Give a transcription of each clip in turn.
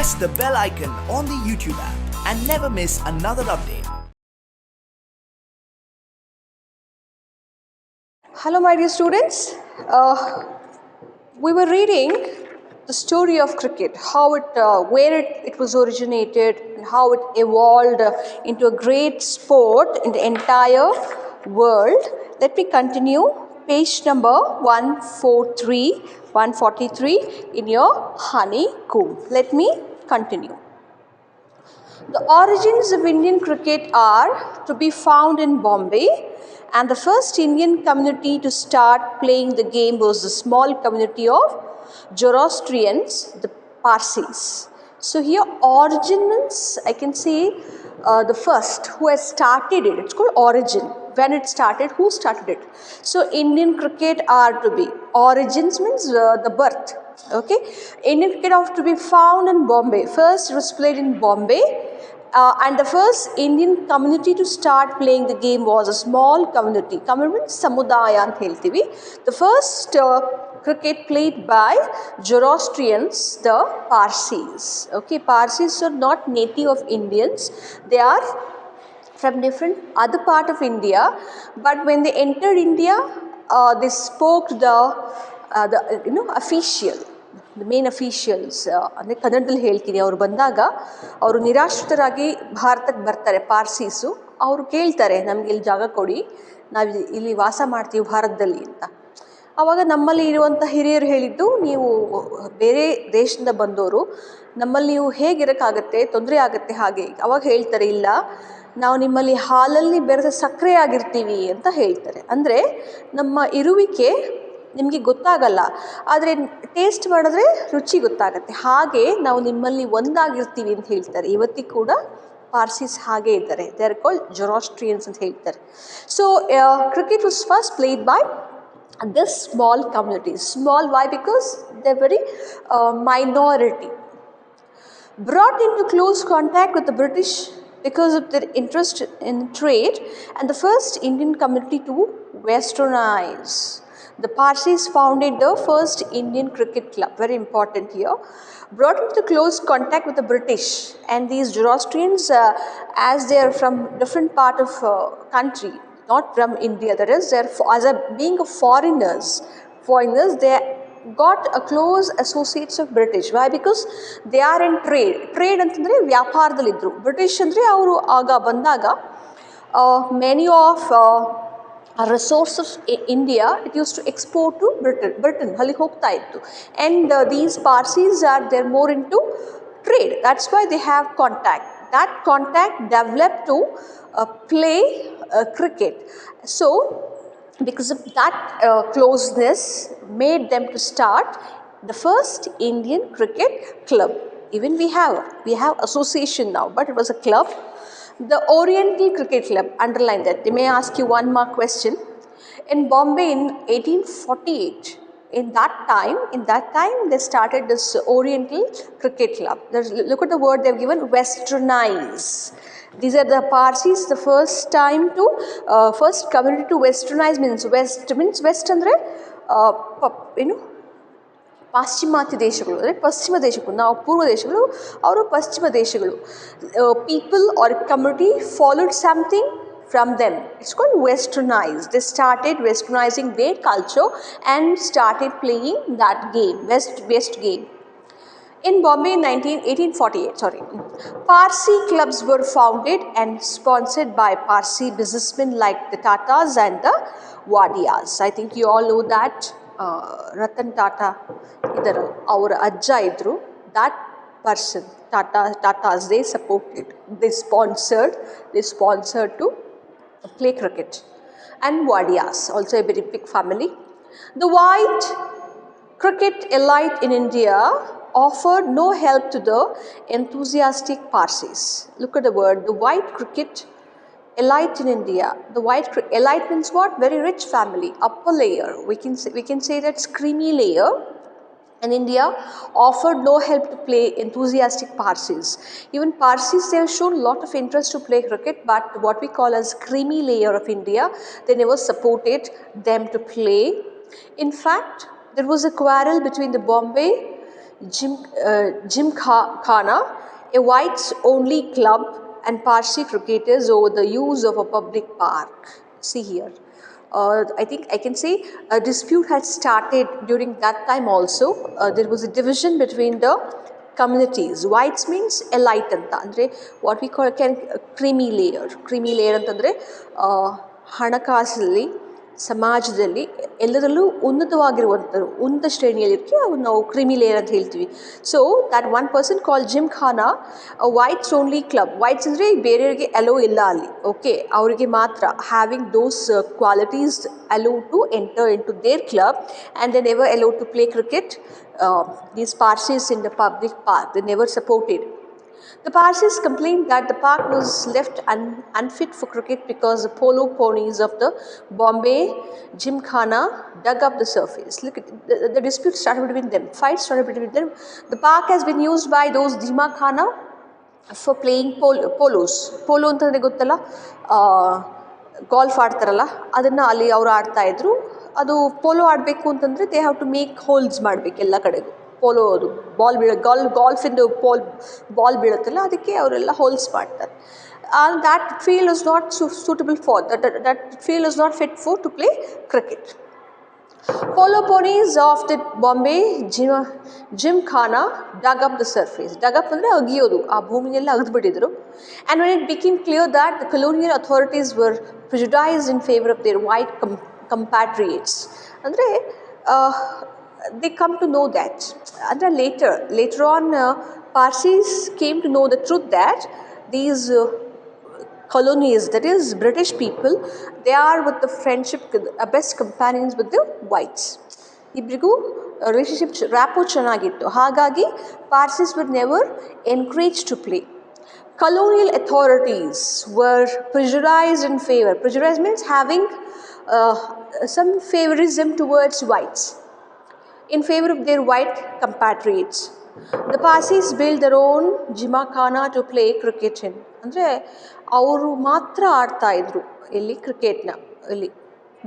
press the bell icon on the YouTube app and never miss another update. Hello my dear students, we were reading the story of cricket, how where it was originated and how it evolved into a great sport in the entire world. Let me continue. Page number 143 in your honeycomb. Let me continue. The origins of Indian cricket are to be found in Bombay, and the first Indian community to start playing the game was the small community of Zoroastrians, the Parsis. So here origin means, I can say the first who has started it, it's called origin. When it started, who started it? So Indian cricket are to be, origins means the birth. Okay, Indian cricket have to be found in Bombay. First it was played in Bombay. And the first Indian community to start playing the game was a small community. Community samudaya anta heltivi. The first cricket played by Zoroastrians, the Parsis. Okay, Parsis are not native of Indians. They are from different other part of India. But when they entered India, they spoke the official. The main officials ಅಂದರೆ ಕನ್ನಡದಲ್ಲಿ ಹೇಳ್ತೀನಿ, ಅವರು ಬಂದಾಗ ಅವರು ನಿರಾಶ್ರಿತರಾಗಿ ಭಾರತಕ್ಕೆ ಬರ್ತಾರೆ ಪಾರ್ಸೀಸು. ಅವರು ಕೇಳ್ತಾರೆ, ನಮಗೆ ಇಲ್ಲಿ ಜಾಗ ಕೊಡಿ, ನಾವು ಇಲ್ಲಿ ವಾಸ ಮಾಡ್ತೀವಿ ಭಾರತದಲ್ಲಿ ಅಂತ. ಆವಾಗ ನಮ್ಮಲ್ಲಿ ಇರುವಂಥ ಹಿರಿಯರು ಹೇಳಿದ್ದು, ನೀವು ಬೇರೆ ದೇಶದಿಂದ ಬಂದವರು, ನಮ್ಮಲ್ಲಿ ನೀವು ಹೇಗಿರೋಕ್ಕಾಗತ್ತೆ, ತೊಂದರೆ ಆಗುತ್ತೆ ಹಾಗೆ. ಅವಾಗ ಹೇಳ್ತಾರೆ, ಇಲ್ಲ ನಾವು ನಿಮ್ಮಲ್ಲಿ ಹಾಲಲ್ಲಿ ಬೆರೆದ ಸಕ್ಕರೆ ಆಗಿರ್ತೀವಿ ಅಂತ ಹೇಳ್ತಾರೆ. ಅಂದರೆ ನಮ್ಮ ಇರುವಿಕೆ ನಿಮಗೆ ಗೊತ್ತಾಗಲ್ಲ, ಆದರೆ ಟೇಸ್ಟ್ ಮಾಡಿದ್ರೆ ರುಚಿ ಗೊತ್ತಾಗತ್ತೆ. ಹಾಗೆ ನಾವು ನಿಮ್ಮಲ್ಲಿ ಒಂದಾಗಿರ್ತೀವಿ ಅಂತ ಹೇಳ್ತಾರೆ. ಇವತ್ತಿಗೆ ಕೂಡ ಪಾರ್ಸಿಸ್ ಹಾಗೆ ಇದ್ದಾರೆ. ದೇ ಆರ್ ಕಾಲ್ಡ್ ಜೊರಾಸ್ಟ್ರಿಯನ್ಸ್ ಅಂತ ಹೇಳ್ತಾರೆ. So cricket was first played by this small community. Small why? Because they very minority. Brought into close contact with the British because of their interest in trade, and the first Indian community to westernize. The Parsis founded the first Indian cricket club, very important here. Brought into close contact with the British, and these Zoroastrians, as they are from different part of country, not from India, that is, being foreigners, they got a close associates of British. Why? Because they are in trade. Trade ಅಂತಂದರೆ ವ್ಯಾಪಾರದಲ್ಲಿದ್ದರು. British ಅಂದರೆ ಅವರು ಆಗ ಬಂದಾಗ many of resource of India, it used to export to Britain. ಅಲ್ಲಿ ಹೋಗ್ತಾ ಇತ್ತು. And these Parsis are, they're more into trade. That's why they have contact. That contact developed to play cricket. So because of that closeness made them to start the first Indian cricket club. Even we have association now, but it was a club. The Oriental Cricket Club, underline that. They may ask you one more question. In Bombay in 1848, in that time they started this Oriental Cricket Club. Look at the word they've given, westernize. These are the Parsis, the first community to westernize. Means west andre ಪಾಶ್ಚಿಮಾತ್ಯ ದೇಶಗಳು, ಅಂದರೆ ಪಶ್ಚಿಮ ದೇಶಗಳು. ನಾವು ಪೂರ್ವ ದೇಶಗಳು, ಅವರು ಪಶ್ಚಿಮ ದೇಶಗಳು. People or community followed something from them. It's called westernize. They started westernizing their culture and started playing that game, west game. In Bombay in 1848, Parsi clubs were founded and sponsored by Parsi businessmen like the Tatas and the Wadias. I think you all know that. Ratan Tata, our ajja idru, that person, Tatas, they supported, they sponsored to play cricket. And Wadias, also a very big family. The white cricket elite in India offered no help to the enthusiastic Parsis. Look at the word, the white cricket elite in India. The white elite means what? Very rich family, upper layer. We can say that's creamy layer. In India, offered no help to play enthusiastic Parsis. Even Parsis, they have shown a lot of interest to play cricket, but what we call as creamy layer of India, they never supported them to play. In fact, there was a quarrel between the Bombay Gymkhana, a whites only club, and Parsi cricketers over the use of a public park. See here. I think I can say a dispute had started during that time also. There was a division between the communities. Whites means elite anta andre what we call can creamy layer ಅಂತಂದ್ರೆ ಹಣಕಾಸಲ್ಲಿ ಸಮಾಜದಲ್ಲಿ ಎಲ್ಲರಲ್ಲೂ ಉನ್ನತವಾಗಿರುವಂಥದ್ದು ಉನ್ನತ ಶ್ರೇಣಿಯಲ್ಲಿಕ್ಕೆ ನಾವು ಕ್ರಿಮಿ layer ಅಂತ ಹೇಳ್ತೀವಿ. So that one person call gymkhana whites only club. Whites ಅಂದರೆ ಬೇರೆಯವರಿಗೆ ಅಲೋ ಇಲ್ಲ ಅಲ್ಲಿ, ಓಕೆ, ಅವರಿಗೆ ಮಾತ್ರ having those qualities allow to enter in to their club and they never allow to play cricket. These Parsis in the public park, they never supported. The Parsis complained that the park was left unfit for cricket because the polo ponies of the Bombay Gymkhana dug up the surface. Look at the dispute started between them, fight started between them. The park has been used by those Gymkhana for playing polos. Polo ಅಂತಂದರೆ ಗೊತ್ತಲ್ಲ, golf ಆಡ್ತಾರಲ್ಲ, ಅದನ್ನು ಅಲ್ಲಿ ಅವರು ಆಡ್ತಾಯಿದ್ರು. ಅದು polo ಆಡಬೇಕು ಅಂತಂದರೆ they have to make holes ಮಾಡಬೇಕು ಎಲ್ಲ ಕಡೆಗೂ. ಪೋಲೋ ಅದು ಬಾಲ್ ಗಾಲ್ಫಿಂದು ಬಾಲ್ ಬೀಳುತ್ತಲ್ಲ, ಅದಕ್ಕೆ ಅವರೆಲ್ಲ ಹೋಲ್ಸ್ ಮಾಡ್ತಾರೆ. And that field is not suitable for that field is not fit for to play cricket. Polo ponies of the Bombay Gymkhana dug up the surface. Dug up ಅಂದರೆ ಅಗಿಯೋದು, ಆ ಭೂಮಿನೆಲ್ಲ ಅಗೆದ್ಬಿಟ್ಟಿದ್ರು. And when it became clear that the colonial authorities were prejudiced in favor of their white compatriots, ಅಂದರೆ they come to know that. And later on Parsis came to know the truth that these colonies, that is British people, they are with the friendship, best companions with the whites. ಇಬ್ಬರಿಗೂ relationship rapport ಚೆನ್ನಾಗಿತ್ತು. ಹಾಗಾಗಿ Parsis were never encouraged to play. Colonial authorities were prejudiced in favor. Prejudice means having some favoritism towards whites in favor of their white compatriots. The Parsis built their own Gymkhana to play cricket in. ಅಂದರೆ ಅವರು ಮಾತ್ರ ಆಡ್ತಾಯಿದ್ರು ಇಲ್ಲಿ ಕ್ರಿಕೆಟ್ನ, ಇಲ್ಲಿ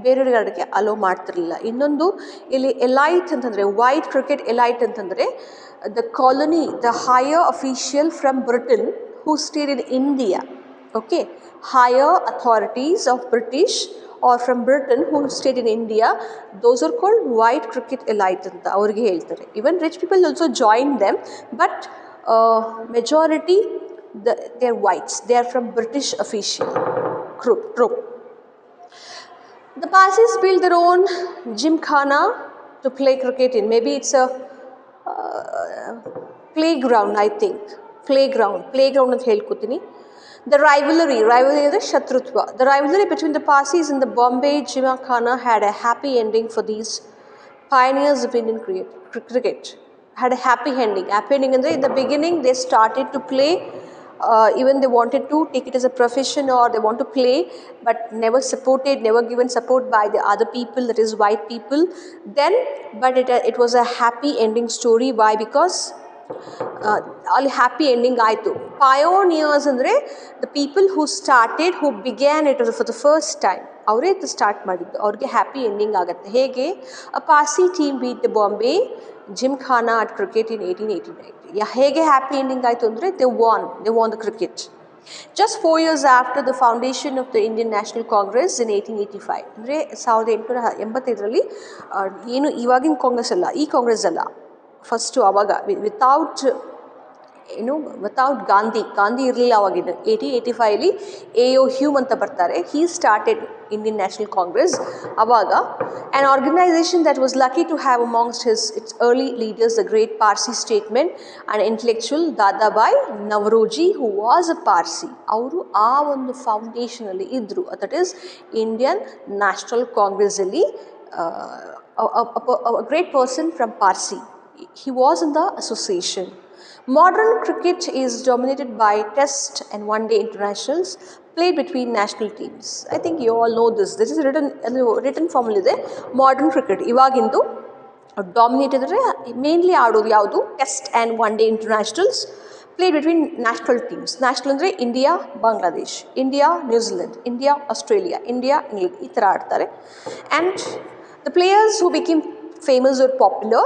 ಬೇರೆಯವ್ರಿಗೆ ಆಡೋಕ್ಕೆ hello ಮಾಡ್ತಿರಲಿಲ್ಲ. ಇನ್ನೊಂದು ಇಲ್ಲಿ ಎಲೈಟ್ ಅಂತಂದರೆ ವೈಟ್ ಕ್ರಿಕೆಟ್ ಎಲೈಟ್ ಅಂತಂದರೆ the colony, the higher official from Britain who stayed in India, okay, higher authorities of British or from Britain who stayed in India, those are called white cricket elite anta avrige ಹೇಳ್ತಾರೆ. Even rich people also joined them, but majority they are whites, they are from British official group. The Parsis built their own Gymkhana to play cricket in. Maybe it's a playground, I think. Playground ಅಂತ ಹೇಳ್ಕೊತೀನಿ. The rivalry ಅಂದರೆ ಶತ್ರುತ್ವ. The rivalry between the Parsis and the Bombay Gymkhana had a happy ending for these pioneers of Indian cricket. Had a happy ending. Happy ending ಅಂದರೆ in the beginning they started to play, even they wanted to take it as a profession or they want to play, but never given support by the other people, that is white people. Then, but it was a happy ending story. Why? Because ಅಲ್ಲಿ happy ending ಆಯಿತು. Pioneers ಅಂದರೆ the people who began it for the first time, ಅವರೇ start ಮಾಡಿದ್ದು, ಅವ್ರಿಗೆ happy ending ಆಗುತ್ತೆ. ಹೇಗೆ? A Parsi team beat the Bombay Gymkhana at cricket in 1889. ಹೇಗೆ happy ending ಆಯಿತು ಅಂದರೆ they won the cricket. Just 4 years after the foundation of the Indian National Congress in 1885, ಅಂದರೆ 1885 ಏನು ಇವಾಗಿನ ಕಾಂಗ್ರೆಸ್ ಅಲ್ಲ, ಈ ಕಾಂಗ್ರೆಸ್ ಅಲ್ಲ, ಫಸ್ಟು ಆವಾಗ ವಿತೌಟ್ ಗಾಂಧಿ ಇರಲಿಲ್ಲ ಅವಾಗಿನ. 1885 ಎ.ಓ. ಹ್ಯೂಮ್ ಅಂತ ಬರ್ತಾರೆ. He started Indian National Congress. ಆವಾಗ an organisation that was lucky to have amongst its early leaders the great Parsi statesman and intellectual Dadabhai Naoroji who was a Parsi. ಅವರು ಆ ಒಂದು ಫೌಂಡೇಶನಲ್ಲಿ ಇದ್ದರು, ದಟ್ ಈಸ್ ಇಂಡಿಯನ್ ನ್ಯಾಷನಲ್ ಕಾಂಗ್ರೆಸ್ಸಲ್ಲಿ a great person from Parsi. He was in the association. Modern cricket is dominated by test and one-day internationals played between national teams. I think you all know this. This is written formula ಇದೆ. Modern cricket ಇವಾಗಿಂದು dominate ಅಂದರೆ mainly ಆಡೋದು ಯಾವುದು? Test and one day internationals played between national teams. National ಅಂದರೆ India Bangladesh, India New Zealand, India Australia, India England, ಈ ಥರ ಆಡ್ತಾರೆ. And the players who became famous or popular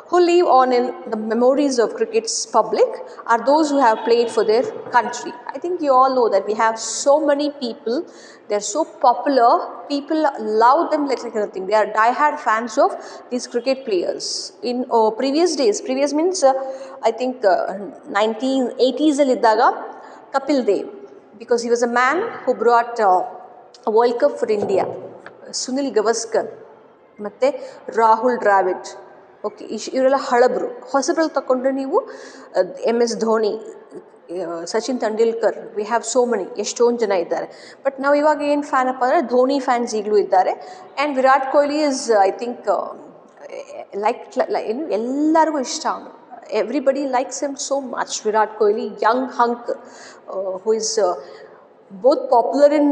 who live on in the memories of cricket's public are those who have played for their country. I think you all know that we have so many people, they're so popular, people love them like anything. They are die-hard fans of these cricket players. In previous days, previous means I think 1980s aliddaga Kapil Dev, because he was a man who brought a World Cup for India. Sunil Gavaskar ಮತ್ತು Rahul Dravid, okay, ಇವರೆಲ್ಲ ಹಳಬರು. ಹೊಸಬ್ರಲ್ಲಿ ತಗೊಂಡ್ರೆ ನೀವು MS Dhoni, Sachin Tendulkar, we have so many, ಎಷ್ಟೊಂದು ಜನ ಇದ್ದಾರೆ. But ನಾವು ಇವಾಗ ಏನು ಫ್ಯಾನ್ ಅಪ್ಪ ಅಂದರೆ ಧೋನಿ ಫ್ಯಾನ್ಸ್ ಈಗಲೂ ಇದ್ದಾರೆ. And Virat Kohli is I think like ಏನು ಎಲ್ಲರಿಗೂ ಇಷ್ಟ ಅವನು. Everybody likes him so much. Virat Kohli, Young ಹಂಕ್ who is both popular in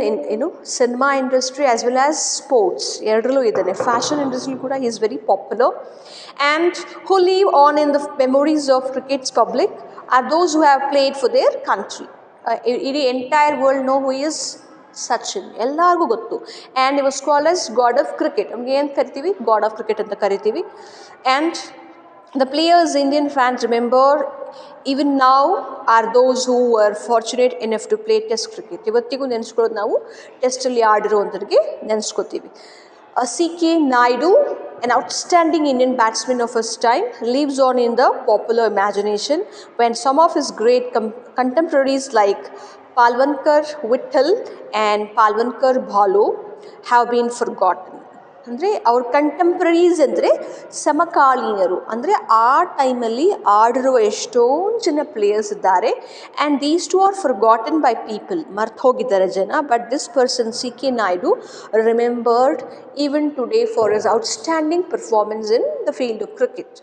cinema industry as well as sports. Errallu idane fashion industry kuda he is very popular, and who live on in the memories of cricket's public are those who have played for their country. The entire world know who is Sachin, ellargu gottu, and he was called as god of cricket. Namge ಏನು ಕರಿತೀವಿ, god of cricket ಅಂತ ಕರಿತೀವಿ. And the players Indian fans remember even now are those who were fortunate enough to play test cricket. ಇವತ್ತಿಗೂ ನೆನೆಸ್ಕೊಳ್ಳೋದು ನಾವು ಟೆಸ್ಟಲ್ಲಿ ಆಡಿರೋಂಥವ್ರಿಗೆ ನೆನೆಸ್ಕೋತೀವಿ. CK Naidu, an outstanding Indian batsman of his time, lives on in the popular imagination when some of his great contemporaries like Palwankar Vittal and Palwankar Bhalo have been forgotten. ಅಂದರೆ ಅವ್ರ ಕಂಟೆಂಪ್ರರೀಸ್ ಅಂದರೆ ಸಮಕಾಲೀನರು, ಅಂದರೆ ಆ ಟೈಮಲ್ಲಿ ಆಡಿರುವ ಎಷ್ಟೊಂದು ಜನ ಪ್ಲೇಯರ್ಸ್ ಇದ್ದಾರೆ. And these two are forgotten by people, ಮರ್ತು ಹೋಗಿದ್ದಾರೆ ಜನ. But this person CK Naidu remembered even today for his outstanding performance in the field of cricket.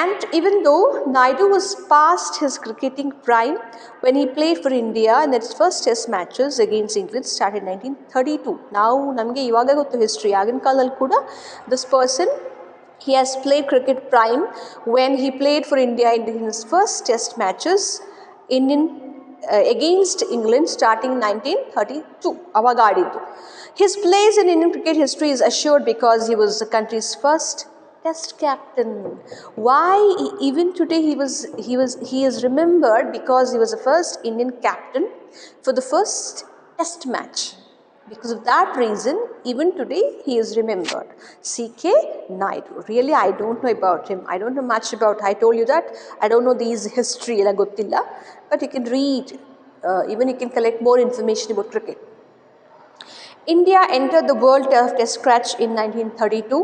And even though Naidu was past his cricketing prime when he played for India in its first test matches against England started in 1932. Now namge ivaga gottu history, agin kaladalli kuda this person, he has played cricket prime when he played for India in his first test matches against England starting in 1932. Avaga adiddu. His place in Indian cricket history is assured because he was the country's first test captain. Why even today he is remembered? Because he was the first Indian captain for the first test match. Because of that reason, even today he is remembered. CK Naidu. Really, I don't know about him. I don't know much about. I told you that I don't know these history ela gottilla, but you can read. Even you can collect more information about cricket. India entered the World Test scratch in 1932,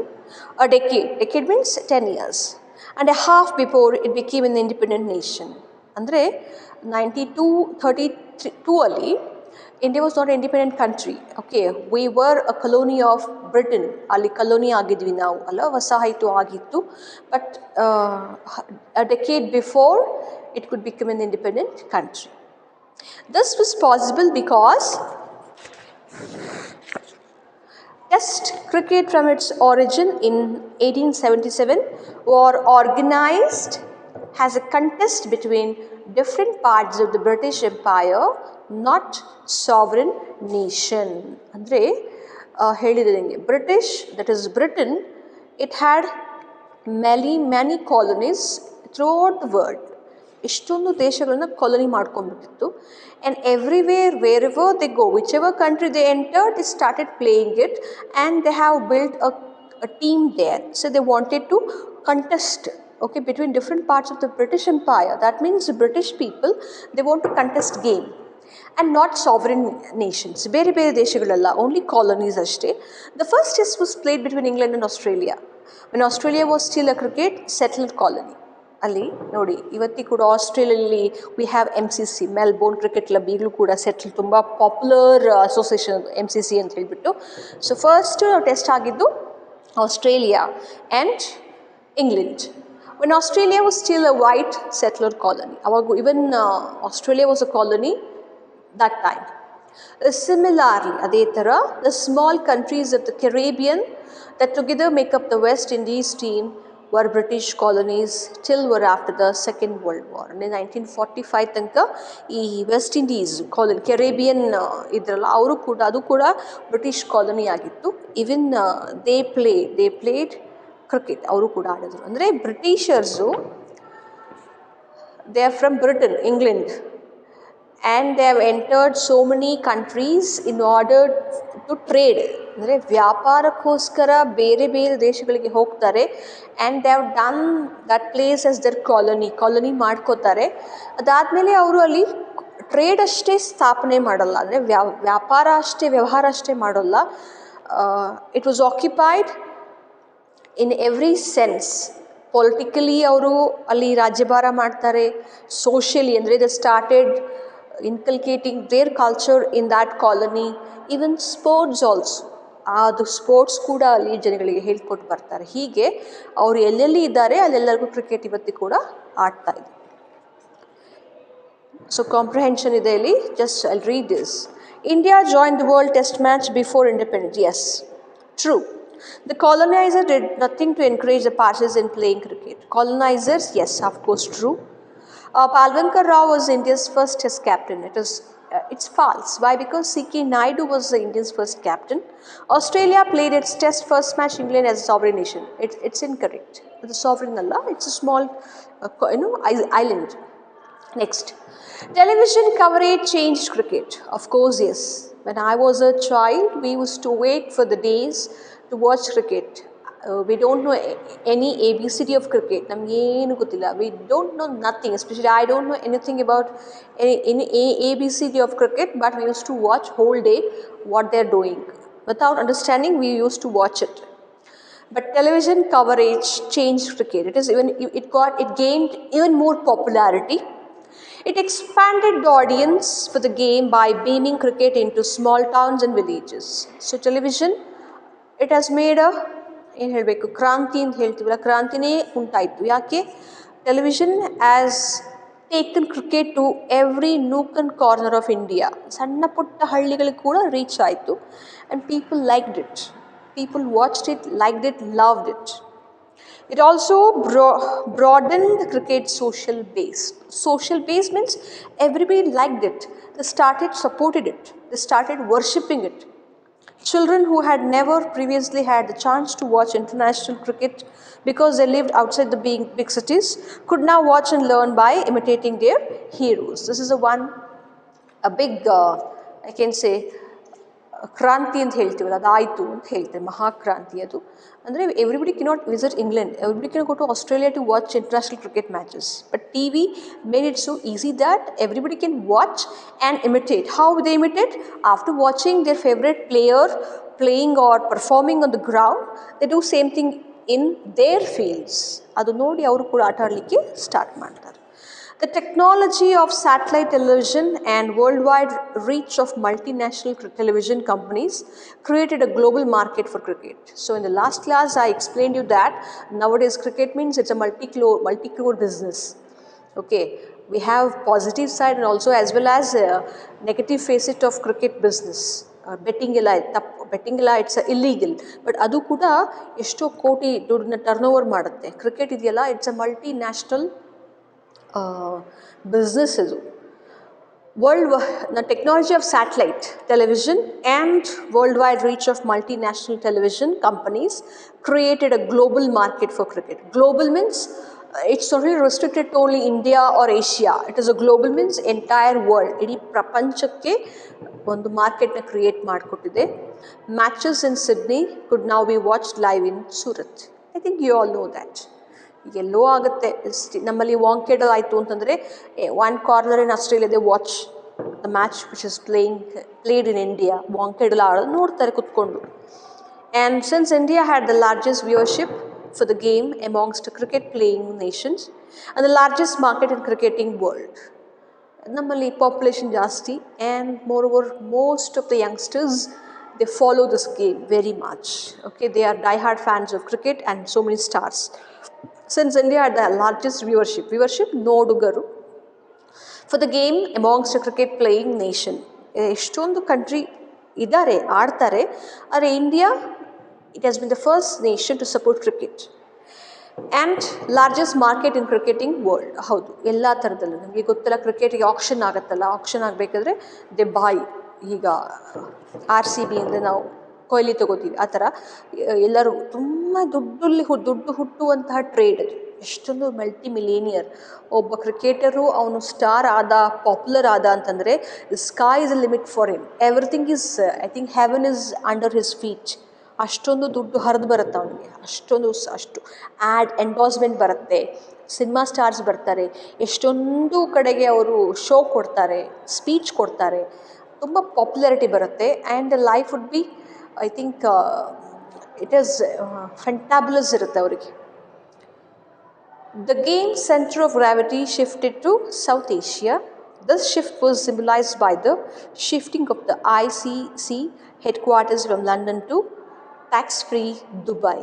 a decade. Decade means 10 years and a half before it became an independent nation. Andre 32 ಅಲ್ಲಿ India was not an independent country. Okay, we were a colony of Britain. ಅಲ್ಲಿ colony ಆಗಿದ್ವಿ ನಾವು, ಅಲ್ಲ, ವಸಾಹತು ಆಗಿತ್ತು. But a decade before it could become an independent country. This was possible because Test cricket from its origin in 1877 were organized as a contest between different parts of the British Empire, not sovereign nation. Andre ಹೇಳಿದಂಗೆ British, that is Britain, it had many colonies throughout the world. ಇಷ್ಟೊಂದು ದೇಶಗಳನ್ನ colony ಮಾಡ್ಕೊಂಡ್ಬಿಟ್ಟಿತ್ತು. And everywhere, wherever they go, whichever country they entered, they started playing it and they have built a team there. So they wanted to contest, okay, between different parts of the British Empire. That means the British people, they want to contest game and not sovereign nations. ಬೇರೆ ಬೇರೆ ದೇಶಗಳೆಲ್ಲ, only colonies ಅಷ್ಟೇ. The first test was played between England and Australia when Australia was still a cricket settled colony. ಅಲ್ಲಿ ನೋಡಿ, ಇವತ್ತಿ ಕೂಡ ಆಸ್ಟ್ರೇಲಿಯಲ್ಲಿ we have MCC, Melbourne cricket club, ಈಗಲೂ ಕೂಡ ಸೆಟ್ಲ್, ತುಂಬ ಪಾಪ್ಯುಲರ್ ಅಸೋಸಿಯೇಷನ್ MCC ಅಂತ ಹೇಳಿಬಿಟ್ಟು. ಸೊ ಫಸ್ಟ್ ಟೆಸ್ಟ್ ಆಗಿದ್ದು Australia and England. when Australia was still a white settler colony. ಅವಾಗ even Australia was a colony that time. Similarly, ಅದೇ ಥರ the small countries of the Caribbean that together make up the West Indies team were British colonies till were after the Second World War. In 1945 ತನಕ ಈ West Indies colony, Caribbean ಇದ್ರಲ್ಲ, ಅವರು ಕೂಡ, ಅದು ಕೂಡ British colony ಆಗಿತ್ತು. Even they played cricket ಅವರು ಕೂಡ ಆಡಿದ್ರು. ಅಂದರೆ Britishers, they are from Britain, England, and they have entered so many countries in order to trade. ಅಂದರೆ ವ್ಯಾಪಾರಕ್ಕೋಸ್ಕರ ಬೇರೆ ಬೇರೆ ದೇಶಗಳಿಗೆ ಹೋಗ್ತಾರೆ, and they have done that place as their colony ಮಾಡ್ಕೋತಾರೆ. ಅದಾದಮೇಲೆ ಅವರು ಅಲ್ಲಿ ಟ್ರೇಡ್ ಅಷ್ಟೇ ಸ್ಥಾಪನೆ ಮಾಡಲ್ಲ, ಅಂದರೆ ವ್ಯವಹಾರ ಅಷ್ಟೇ ಮಾಡೋಲ್ಲ. It was occupied in every sense. Politically ಅವರು ಅಲ್ಲಿ ರಾಜ್ಯಭಾರ ಮಾಡ್ತಾರೆ, ಸೋಷಿಯಲಿ ಅಂದರೆ they started inculcating their culture in that colony, even sports also. ಅದು ಸ್ಪೋರ್ಟ್ಸ್ ಕೂಡ ಅಲ್ಲಿ ಜನಗಳಿಗೆ ಹೇಳ್ಕೊಟ್ಟು ಬರ್ತಾರೆ. ಹೀಗೆ ಅವರು ಎಲ್ಲೆಲ್ಲಿ ಇದ್ದಾರೆ ಅಲ್ಲೆಲ್ಲರಿಗೂ ಕ್ರಿಕೆಟ್ ಇವತ್ತಿ ಕೂಡ ಆಡ್ತಾ ಇದೆ. ಸೊ ಕಾಂಪ್ರಿಹೆನ್ಷನ್ ಇದೆ ಇಲ್ಲಿ. Just I read this. India join the world test match before independence. Yes, true. The colonizer did nothing to encourage the parties in playing cricket. Colonizers, yes, of course, true. Palvankar Rao was India's first test captain. It's false. Why? Because C.K. Naidu was India's first captain. Australia played its test first match England as a sovereign nation. It's incorrect. The sovereign Allah, it's a small island. Next, television coverage changed cricket. Of course, yes. When I was a child, we used to wait for the days to watch cricket. We don't know any ABCD of cricket. ನಮಗೇನು ಗೊತ್ತಿಲ್ಲ. We don't know nothing. Especially I don't know anything about any ABCD of cricket, but we used to watch whole day what they're doing. Without understanding, we used to watch it. But television coverage changed cricket. It gained even more popularity. It expanded the audience for the game by beaming cricket into small towns and villages. So television, it has made a ಏನು ಹೇಳಬೇಕು, ಕ್ರಾಂತಿ ಅಂತ ಹೇಳ್ತೀವಲ್ಲ, ಕ್ರಾಂತಿನೇ ಉಂಟಾಯಿತು. ಯಾಕೆ? Television has taken cricket to every nook and corner of India. ಸಣ್ಣ ಪುಟ್ಟ ಹಳ್ಳಿಗಳಿಗೆ ಕೂಡ ರೀಚ್ ಆಯಿತು. And people liked it. People watched it, liked it, loved it. It also broadened the cricket's social base. Social base means everybody liked it. They started supported it. They started worshipping it. Children who had never previously had the chance to watch international cricket because they lived outside the big cities could now watch and learn by imitating their heroes. This is a big, I can say, ಕ್ರಾಂತಿ ಅಂತ ಹೇಳ್ತೀವಲ್ಲ, ಅದು ಆಯಿತು ಅಂತ ಹೇಳ್ತಾರೆ, ಮಹಾಕ್ರಾಂತಿ ಅದು. ಅಂದರೆ everybody cannot visit England, everybody cannot go to Australia to watch international cricket matches. But TV made it so easy that everybody can watch and imitate. How they imitate? After watching their favorite player playing or performing on the ground, they do same thing in their fields. ಅದು ನೋಡಿ ಅವರು ಕೂಡ ಆಟ ಆಡಲಿಕ್ಕೆ start ಮಾಡ್ತಾರೆ. The technology of satellite television and worldwide reach of multinational television companies created a global market for cricket. So in the last class, I explained you that nowadays cricket means it's a multi-crore business. Okay, we have positive side and also as well as negative facet of cricket business. Betting ಎಲ್ಲ it's illegal, but ಅದು ಕೂಡ ಎಷ್ಟೋ ಕೋಟಿ ದುಡ್ಡನ್ನ turn over ಮಾಡುತ್ತೆ. Cricket ಇದೆಯಲ್ಲ, it's a multi national business ಇದು. The technology of satellite television and worldwide reach of multinational television companies created a global market for cricket. Global means it's not really restricted to only India or Asia. It is a global means entire world. ಇಡೀ ಪ್ರಪಂಚಕ್ಕೆ ಒಂದು ಮಾರ್ಕೆಟ್ನ create ಮಾಡಿಕೊಟ್ಟಿದೆ. Matches in Sydney could now be watched live in Surat. I think you all know that. ಎಲ್ಲೋ ಆಗುತ್ತೆ. ನಮ್ಮಲ್ಲಿ ವಾಂಕೆಡ್ ಆಯಿತು ಅಂತಂದರೆ one corner in Australia they watch the match which is played in India. Wankhede ಆಡೋದು ನೋಡ್ತಾರೆ ಕುತ್ಕೊಂಡು. And since India had the largest viewership for the game amongst cricket playing nations and the largest market in cricketing world. ನಮ್ಮಲ್ಲಿ population ಜಾಸ್ತಿ, and moreover most of the youngsters they follow this game very much. Okay, they are die-hard fans of cricket and so many stars. Since India had the largest viewership ನೋಡುಗರು for the game amongst a cricket playing nation. ಎಷ್ಟೊಂದು country ಇದ್ದಾರೆ, ಆಡ್ತಾರೆ. ಆದರೆ India, it has been the first nation to support cricket and largest market in cricketing world. ಹೌದು, ಎಲ್ಲ ಥರದಲ್ಲೂ. ನಮಗೆ ಗೊತ್ತಲ್ಲ, ಕ್ರಿಕೆಟಿಗೆ action ಆಗುತ್ತಲ್ಲ, action ಆಗಬೇಕಾದ್ರೆ ದೆ ಬಾಯ್. ಈಗ RCB ಅಂದರೆ ನಾವು ಕೊಹ್ಲಿ ತಗೋತೀವಿ ಆ ಥರ ಎಲ್ಲರೂ ತುಂಬ ದುಡ್ಡು ಹುಟ್ಟುವಂತಹ ಟ್ರೇಡ್ ಅದು. ಎಷ್ಟೊಂದು ಮಲ್ಟಿ ಮಿಲೇನಿಯರ್ ಒಬ್ಬ ಕ್ರಿಕೆಟರು ಅವನು ಸ್ಟಾರ್ ಆದ ಪಾಪ್ಯುಲರ್ ಆದ ಅಂತಂದರೆ sky is a limit for him. Everything is I think heaven is under his feet. ಅಷ್ಟೊಂದು ದುಡ್ಡು ಹರಿದು ಬರುತ್ತೆ ಅವನಿಗೆ, ಅಷ್ಟು ಎಂಡೋಸ್ಮೆಂಟ್ ಬರುತ್ತೆ, ಸಿನಿಮಾ ಸ್ಟಾರ್ಸ್ ಬರ್ತಾರೆ, ಎಷ್ಟೊಂದು ಕಡೆಗೆ ಅವರು ಶೋ ಕೊಡ್ತಾರೆ, ಸ್ಪೀಚ್ ಕೊಡ್ತಾರೆ, ತುಂಬ ಪಾಪ್ಯುಲಾರಿಟಿ ಬರುತ್ತೆ. And life would be I think it is fantabulous ಇರುತ್ತೆ ಅವರಿಗೆ. The game's center of gravity shifted to South Asia. This shift was symbolized by the shifting of the ICC headquarters from London to tax-free Dubai.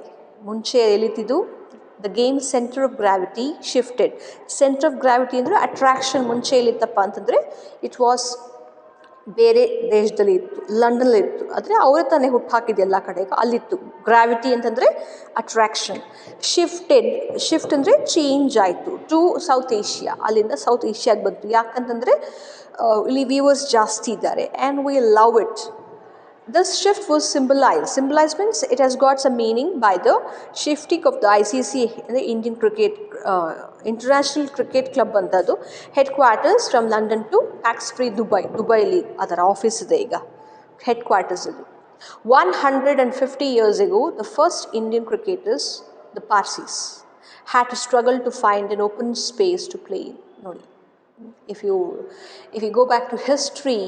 ಮುಂಚೆ ಎಲ್ಲಿತ್ತಿದ್ದು the game's center of gravity shifted. Center of gravity ಅಂದರೆ attraction ಮುಂಚೆ ಎಲ್ಲಿತ್ತಪ್ಪ ಅಂತಂದರೆ it was ಬೇರೆ ದೇಶದಲ್ಲಿ ಇತ್ತು, ಲಂಡನಲ್ಲಿ ಇತ್ತು. ಆದರೆ ಅವರೇ ತಾನೇ ಹುಟ್ಟು ಹಾಕಿದ್ದು ಎಲ್ಲ ಕಡೆಗೆ, ಅಲ್ಲಿತ್ತು. ಗ್ರಾವಿಟಿ ಅಂತಂದರೆ ಅಟ್ರಾಕ್ಷನ್. ಶಿಫ್ಟ್ ಅಂದರೆ ಚೇಂಜ್ ಆಯಿತು ಟು ಸೌತ್ ಏಷ್ಯಾ, ಅಲ್ಲಿಂದ ಸೌತ್ ಏಷ್ಯಾಗೆ ಬಂತು. ಯಾಕಂತಂದರೆ ಇಲ್ಲಿ ವ್ಯೂವರ್ಸ್ ಜಾಸ್ತಿ ಇದ್ದಾರೆ and we love it. This shift was symbolized means it has got some meaning by the shifting of the ICC, the Indian Cricket International Cricket Club ಅಂತದ್ದು headquarters from London to tax-free ದುಬೈಲಿ ಅದರ office ಇದೆ ಈಗ head quarters ಇದು. 150 years ago the first Indian cricketers, the Parsis, had to struggle to find an open space to play in. ನೋಡಿ, if you go back to history,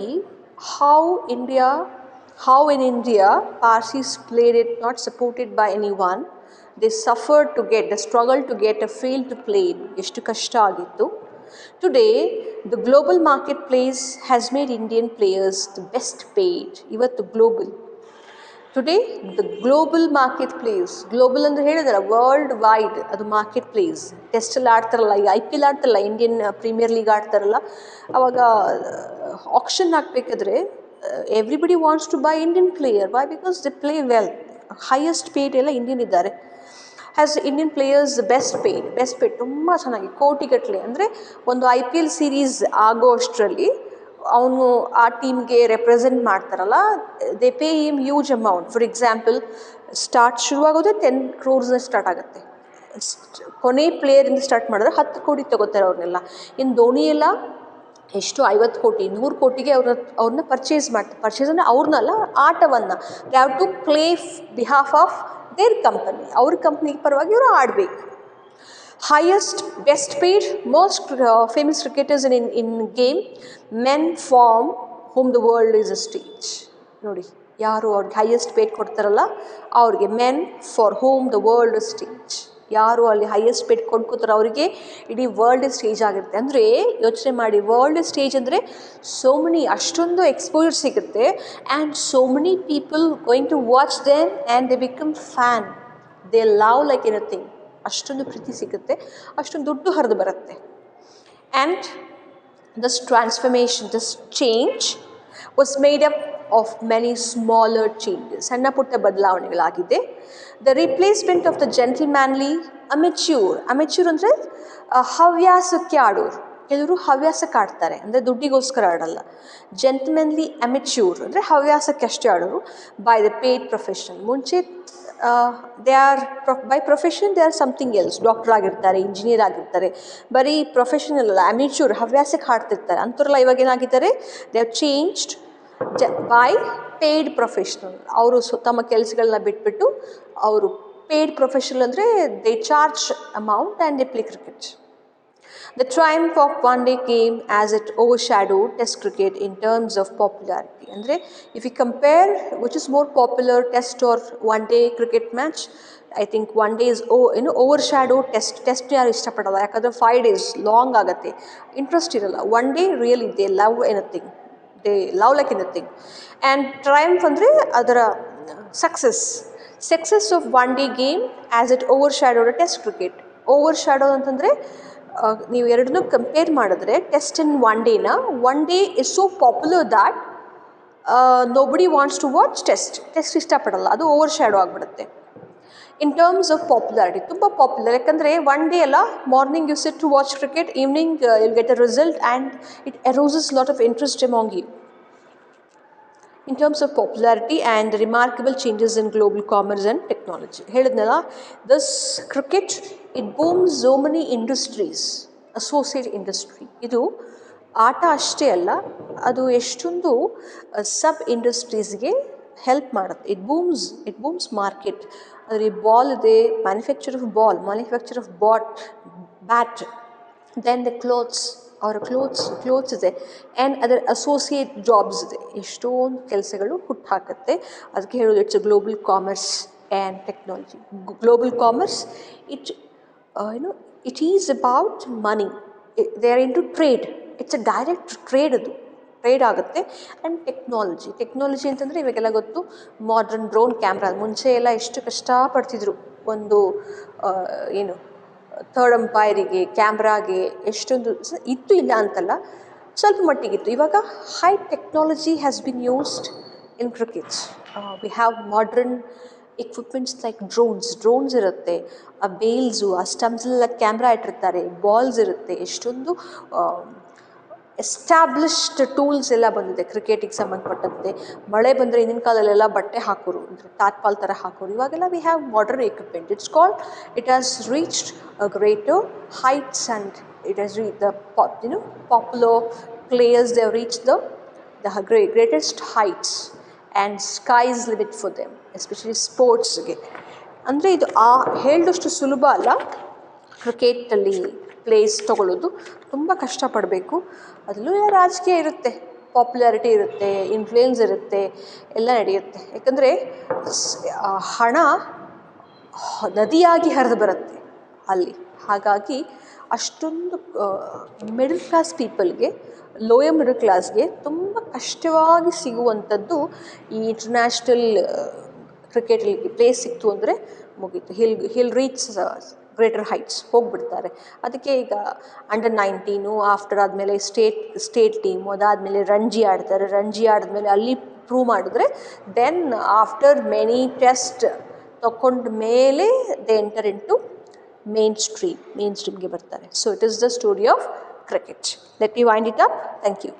how in India Parsis played it, not supported by anyone. They struggled to get a field to play in. Eshtu kashta agittu. Today the global marketplace has made Indian players the best paid. Ivattu global. Today the global marketplace, global ಅಂದ್ರೆ ಹೇಳಿದಲ್ಲ worldwide, ಅದು marketplace. ಟೆಸ್ಟಲ್ಲಿ ಆಡ್ತಾರಲ್ಲ, ಈಗ IPL ಆಡ್ತಾರಲ್ಲ, Indian Premier League ಆಡ್ತಾರಲ್ಲ, ಅವಾಗ auction ಹಾಕಬೇಕಾದ್ರೆ everybody wants to buy Indian player. Why? Because they play well. Highest paid ಎಲ್ಲ ಇಂಡಿಯನ್ ಇದ್ದಾರೆ. Has Indian players best paid ತುಂಬ ಚೆನ್ನಾಗಿ ಕೋಟಿಗಟ್ಟಲೆ. ಅಂದರೆ ಒಂದು IPL ಸೀರೀಸ್ ಆಗೋ ಅಷ್ಟರಲ್ಲಿ ಅವನು ಆ ಟೀಮ್ಗೆ ರೆಪ್ರೆಸೆಂಟ್ ಮಾಡ್ತಾರಲ್ಲ, they pay him huge amount. For example ಶುರುವಾಗೋದೇ 10 crores ಸ್ಟಾರ್ಟ್ ಆಗುತ್ತೆ. ಕೊನೆ ಪ್ಲೇಯರಿಂದ ಸ್ಟಾರ್ಟ್ ಮಾಡಿದ್ರೆ 10 ಕೋಟಿ ತೊಗೋತಾರೆ ಅವ್ರನ್ನೆಲ್ಲ. ಇನ್ನು ಧೋನಿ ಎಲ್ಲ ಎಷ್ಟು 50 ಕೋಟಿ 100 ಕೋಟಿಗೆ ಅವ್ರನ್ನ ಪರ್ಚೇಸ್ ಅಂದರೆ ಅವ್ರನ್ನಲ್ಲ, ಆಟವನ್ನು. They have to play behalf of their company. ಅವ್ರ ಕಂಪ್ನಿ ಪರವಾಗಿ ಇವರು ಆಡಬೇಕು. highest, best paid, most famous cricketers in game, men from whom the world is a stage. ನೋಡಿ, ಯಾರು ಅವ್ರಿಗೆ ಹೈಯೆಸ್ಟ್ ಪೇಡ್ ಕೊಡ್ತಾರಲ್ಲ ಅವ್ರಿಗೆ men for whom the world is stage. ಯಾರು ಅಲ್ಲಿ ಹೈಯೆಸ್ಟ್ ಪೇಡ್ ಕೊಂಡ್ಕೋತಾರೋ ಅವರಿಗೆ ಇಡೀ ವರ್ಲ್ಡ್ ಸ್ಟೇಜ್ ಆಗಿರುತ್ತೆ. ಅಂದರೆ ಯೋಚನೆ ಮಾಡಿ, ವರ್ಲ್ಡ್ ಸ್ಟೇಜ್ ಅಂದರೆ ಸೋ ಮೆನಿ, ಅಷ್ಟೊಂದು ಎಕ್ಸ್ಪೋಜರ್ ಸಿಗುತ್ತೆ and so many people going to watch them and they become fan. They love like anything. ಅಷ್ಟೊಂದು ಪ್ರೀತಿ ಸಿಗುತ್ತೆ, ಅಷ್ಟೊಂದು ದುಡ್ಡು ಹರಿದು ಬರುತ್ತೆ. And this transformation, this change was made up of many smaller changes. ಸಣ್ಣ ಪುಟ್ಟ ಬದಲಾವಣೆಗಳಾಗಿದೆ. The replacement of the gentlemanly amateur ಅಂದರೆ ಹವ್ಯಾಸಕ್ಕೆ ಆಡೋರು. ಕೆಲವರು ಹವ್ಯಾಸಕ್ಕೆ ಆಡ್ತಾರೆ, ಅಂದರೆ ದುಡ್ಡಿಗೋಸ್ಕರ ಆಡಲ್ಲ. ಜೆಂಟಲ್ಮ್ಯಾನ್ಲಿ ಅಮೆಚ್ಯೂರ್ ಅಂದರೆ ಹವ್ಯಾಸಕ್ಕೆ ಅಷ್ಟೇ ಆಡೋರು. By the paid profession. ಮುಂಚೆ they are by profession they are something else. Doctor ಆಗಿರ್ತಾರೆ, ಇಂಜಿನಿಯರ್ ಆಗಿರ್ತಾರೆ, ಬರೀ ಪ್ರೊಫೆಷನಲ್ ಅಲ್ಲ, ಅಮೆಚ್ಯೂರ್ ಹವ್ಯಾಸಕ್ಕೆ ಹಾಡ್ತಿರ್ತಾರೆ. ಅಂಥವ್ರೆಲ್ಲ ಇವಾಗ ಏನಾಗಿದ್ದಾರೆ, they have changed by paid professional. ಅವರು ತಮ್ಮ ಕೆಲಸಗಳನ್ನ ಬಿಟ್ಬಿಟ್ಟು ಅವರು ಪೇಯ್ಡ್ ಪ್ರೊಫೆಷನಲ್ ಅಂದರೆ they charge amount and they play cricket. The triumph of one-day game as it overshadowed Test cricket in terms of popularity. ಅಂದರೆ if you compare which is more popular, Test or one-day cricket match, I think one day is overshadowed Test. Test ಯಾರು ಇಷ್ಟಪಡಲ್ಲ, ಯಾಕಂದರೆ 5 days long ಆಗುತ್ತೆ, interest ಇರಲ್ಲ. One day really they love anything, they love like anything. And triumph ಅಂದರೆ ಅದರ success of one day game as it overshadowed test cricket. Overshadow ಅಂತಂದರೆ ನೀವು ಎರಡನ್ನೂ ಕಂಪೇರ್ ಮಾಡಿದ್ರೆ, test and one day is so popular that nobody wants to watch test ಇಷ್ಟಪಡಲ್ಲ, ಅದು overshadow ಆಗಿಬಿಡುತ್ತೆ. In terms of popularity ತುಂಬ ಪಾಪ್ಯುಲರ್, ಯಾಕಂದರೆ one day ಅಲ್ಲ, morning you sit to watch cricket, evening will get a result and it arouses lot of interest among you. in terms of popularity and the remarkable changes in global commerce and technology. ಹೇಳಿದ್ನಲ್ಲ, this cricket, it booms so many industries, associate industry. ಇದು ಆಟ ಅಷ್ಟೇ ಅಲ್ಲ, ಅದು ಎಷ್ಟೊಂದು sub ಇಂಡಸ್ಟ್ರೀಸ್ಗೆ help ಮಾಡುತ್ತೆ. It booms market. ಅದರಲ್ಲಿ ಬಾಲ್ ಇದೆ, manufacture of ball, manufacture of bat, then the ಅವರ ಕ್ಲೋತ್ಸ್ ಇದೆ, ಆ್ಯಂಡ್ ಅದರ ಅಸೋಸಿಯೇಟ್ ಜಾಬ್ಸ್ ಇದೆ. ಎಷ್ಟೊಂದು ಕೆಲಸಗಳು ಹುಟ್ಟಾಕತ್ತೆ. ಅದಕ್ಕೆ ಹೇಳೋದು it's a global commerce and technology. Global commerce, it is about money. They are into trade. It's a direct trade ಆಗುತ್ತೆ. ಆ್ಯಂಡ್ ಟೆಕ್ನಾಲಜಿ ಅಂತಂದರೆ ಇವಾಗೆಲ್ಲ ಗೊತ್ತು, ಮಾಡ್ರನ್ ಡ್ರೋನ್ ಕ್ಯಾಮ್ರಾ. ಮುಂಚೆ ಎಲ್ಲ ಎಷ್ಟು ಕಷ್ಟಪಡ್ತಿದ್ರು ಒಂದು ಥರ್ಡ್ ಅಂಪೈರಿಗೆ, ಕ್ಯಾಮ್ರಾಗೆ ಎಷ್ಟೊಂದು ಇತ್ತು, ಇಲ್ಲ ಅಂತಲ್ಲ, ಸ್ವಲ್ಪ ಮಟ್ಟಿಗಿತ್ತು. ಇವಾಗ high technology has been used in crickets. We have modern equipments like drones ಇರುತ್ತೆ, ಆ ಬೇಲ್ಸು, ಆ ಸ್ಟಂಪ್ಸೆಲ್ಲ ಕ್ಯಾಮ್ರಾ ಇಟ್ಟಿರ್ತಾರೆ, ಬಾಲ್ಸ್ ಇರುತ್ತೆ. ಎಷ್ಟೊಂದು ಎಸ್ಟಾಬ್ಲಿಷ್ಡ್ ಟೂಲ್ಸ್ ಎಲ್ಲ ಬಂದಿದೆ ಕ್ರಿಕೆಟಿಗೆ ಸಂಬಂಧಪಟ್ಟಂತೆ. ಮಳೆ ಬಂದರೆ ಹಿಂದಿನ ಕಾಲದಲ್ಲೆಲ್ಲ ಬಟ್ಟೆ ಹಾಕೋರು, ಅಂದರೆ ತಾತ್ಪಾಲ್ ಥರ ಹಾಕೋರು. ಇವಾಗೆಲ್ಲ we have modern equipment. It has reached a greater heights and it has popular players. They have reached the greatest heights and sky's limit for them, especially ಸ್ಪೋರ್ಟ್ಸ್ಗೆ. ಅಂದರೆ ಇದು ಹೇಳಿದಷ್ಟು ಸುಲಭ ಅಲ್ಲ. ಕ್ರಿಕೆಟಲ್ಲಿ ಪ್ಲೇಸ್ ತೊಗೊಳ್ಳೋದು ತುಂಬ ಕಷ್ಟಪಡಬೇಕು. ಅದರಲ್ಲೂ ರಾಜಕೀಯ ಇರುತ್ತೆ, ಪಾಪ್ಯುಲಾರಿಟಿ ಇರುತ್ತೆ, ಇನ್ಫ್ಲೂಯೆನ್ಸ್ ಇರುತ್ತೆ, ಎಲ್ಲ ನಡೆಯುತ್ತೆ. ಯಾಕಂದರೆ ಹಣ ನದಿಯಾಗಿ ಹರಿದು ಬರುತ್ತೆ ಅಲ್ಲಿ. ಹಾಗಾಗಿ ಅಷ್ಟೊಂದು ಮಿಡಲ್ ಕ್ಲಾಸ್ ಪೀಪಲ್ಗೆ, ಲೋಯರ್ ಮಿಡಲ್ ಕ್ಲಾಸ್ಗೆ ತುಂಬ ಕಷ್ಟವಾಗಿ ಸಿಗುವಂಥದ್ದು ಈ ಇಂಟರ್ನ್ಯಾಷನಲ್ ಕ್ರಿಕೆಟಲ್ಲಿ ಪ್ಲೇಸ್ ಸಿಕ್ತು ಅಂದರೆ ಮುಗೀತು. ಹಿಲ್ ರೀಚ್ ಗ್ರೇಟರ್ ಹೈಟ್ಸ್ ಹೋಗಿಬಿಡ್ತಾರೆ. ಅದಕ್ಕೆ ಈಗ ಅಂಡರ್-19 ಆಫ್ಟರ್ ಆದಮೇಲೆ ಸ್ಟೇಟ್ ಟೀಮು, ಅದಾದಮೇಲೆ ರಂಜಿ ಆಡ್ತಾರೆ. ರಂಜಿ ಆಡಿದ್ಮೇಲೆ ಅಲ್ಲಿ ಪ್ರೂವ್ ಮಾಡಿದ್ರೆ ದೆನ್ ಆಫ್ಟರ್ ಮೆನಿ ಟೆಸ್ಟ್ ತಗೊಂಡ ಮೇಲೆ they enter in to main ಸ್ಟ್ರೀಮ್ಗೆ ಬರ್ತಾರೆ. So it is the story of cricket. Let me wind it up. Thank you.